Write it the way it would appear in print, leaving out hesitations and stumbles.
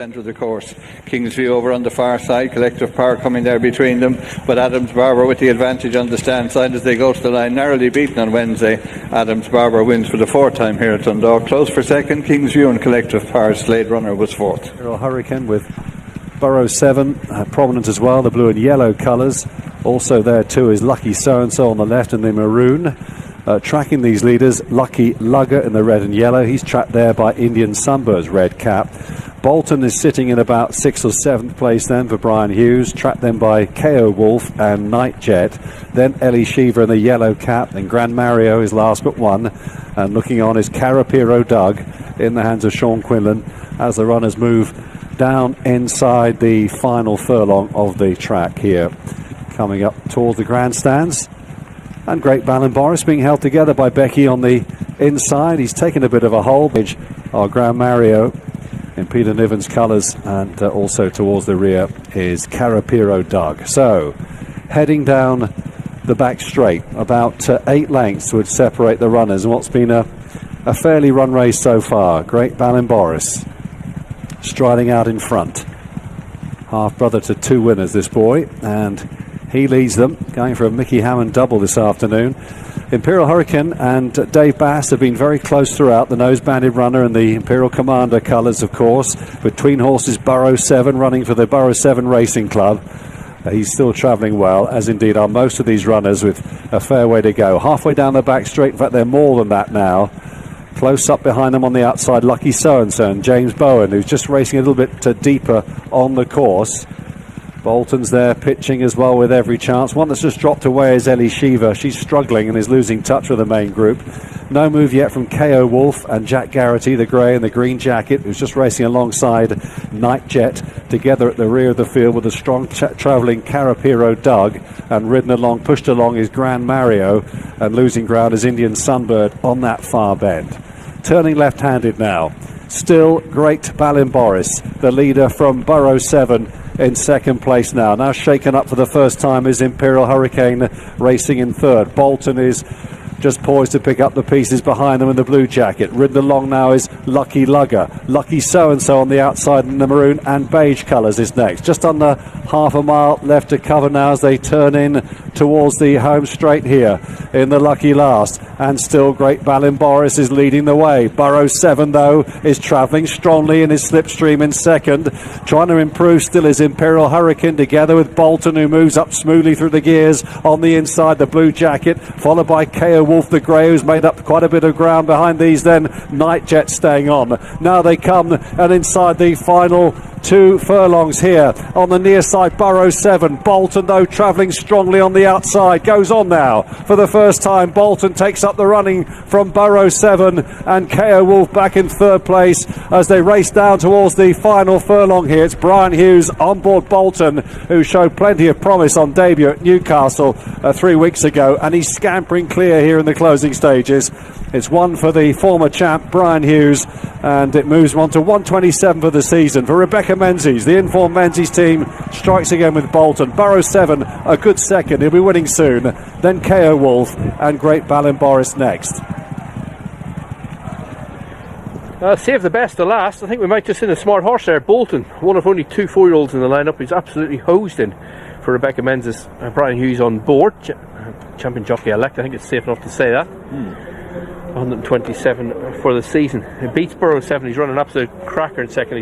Centre of the course. Kingsview over on the far side, collective power coming there between them, but Adams Barber with the advantage on the stand side as they go to the line, narrowly beaten on Wednesday. Adams Barber wins for the fourth time here at Dundalk. Close for second, Kingsview, and collective power Slade Runner was fourth. Hurricane with Burrow 7 prominent as well, the blue and yellow colours. Also there too is Lucky So-and-so on the left in the maroon. Tracking these leaders, Lucky Lugger in the red and yellow. He's tracked there by Indian Sunbird's red cap. Bolton is sitting in about 6th or 7th place then for Brian Hughes, tracked then by KO Wolf and Nightjet. Then Ellie Sheaver in the yellow cap, then Gran Mario is last but one, and looking on is Carapiro Doug in the hands of Sean Quinlan as the runners move down inside the final furlong of the track here. Coming up towards the grandstands, and Great Ballinboris being held together by Becky on the inside. He's taken a bit of a hold. Our Gran Mario in Peter Niven's colours, and also towards the rear is Carapiro Doug. So heading down the back straight, about 8 lengths would separate the runners in what's been a fairly run race so far. Great Ballinboris striding out in front, half brother to 2 winners this boy, and he leads them, going for a Mickey Hammond double this afternoon. Imperial Hurricane and Dave Bass have been very close throughout. The nose-banded runner and the Imperial Commander colours, of course. Between horses, Burrow 7 running for the Burrow 7 Racing Club. He's still travelling well, as indeed are most of these runners, with a fair way to go. Halfway down the back straight, in fact they're more than that now. Close up behind them on the outside, Lucky So-and-so and James Bowen, who's just racing a little bit deeper on the course. Bolton's there pitching as well with every chance. One that's just dropped away is Ellie Sheaver. She's struggling and is losing touch with the main group. No move yet from KO Wolf and Jack Garrity, the grey and the green jacket, who's just racing alongside Nightjet, together at the rear of the field with a strong travelling Carapiro Doug, and ridden along, pushed along is Gran Mario, and losing ground is Indian Sunbird on that far bend. Turning left-handed now. Still Great Ballinboris, the leader from Burrow 7, in second place now. Now shaken up for the first time is Imperial Hurricane racing in third. Bolton is just poised to pick up the pieces behind them in the blue jacket. Ridden along now is Lucky Lugger. Lucky So-and-so on the outside in the maroon and beige colours is next. Just under half a mile left to cover now as they turn in towards the home straight here in the Lucky Last. And still Great Ballinboris is leading the way. Burrow 7 though is travelling strongly in his slipstream in second. Trying to improve still is Imperial Hurricane together with Bolton, who moves up smoothly through the gears on the inside, the blue jacket, followed by KO Wolf the grey, who's made up quite a bit of ground behind these. Then Nightjet staying on. Now they come and inside the final 2 furlongs here on the near side, Burrow 7. Bolton though travelling strongly on the outside, goes on now for the first time. Bolton takes up the running from Burrow 7, and KO Wolf back in third place as they race down towards the final furlong here. It's Brian Hughes on board Bolton, who showed plenty of promise on debut at Newcastle 3 weeks ago, and he's scampering clear here in the closing stages. It's one for the former champ Brian Hughes, and it moves on to 127 for the season. For Rebecca Menzies, the informed Menzies team strikes again with Bolton. Burrow 7 a good second, he'll be winning soon. Then KO Wolf and Great Ballinboris next. Save the best to last. I think we might just send a smart horse there, Bolton, one of only 2 4-year-olds in the lineup. He's absolutely hosed in for Rebecca Menzies. Brian Hughes on board, champion jockey elect, I think it's safe enough to say that. 127 for the season. It beats Burrow 7. He's running an absolute cracker in second. He's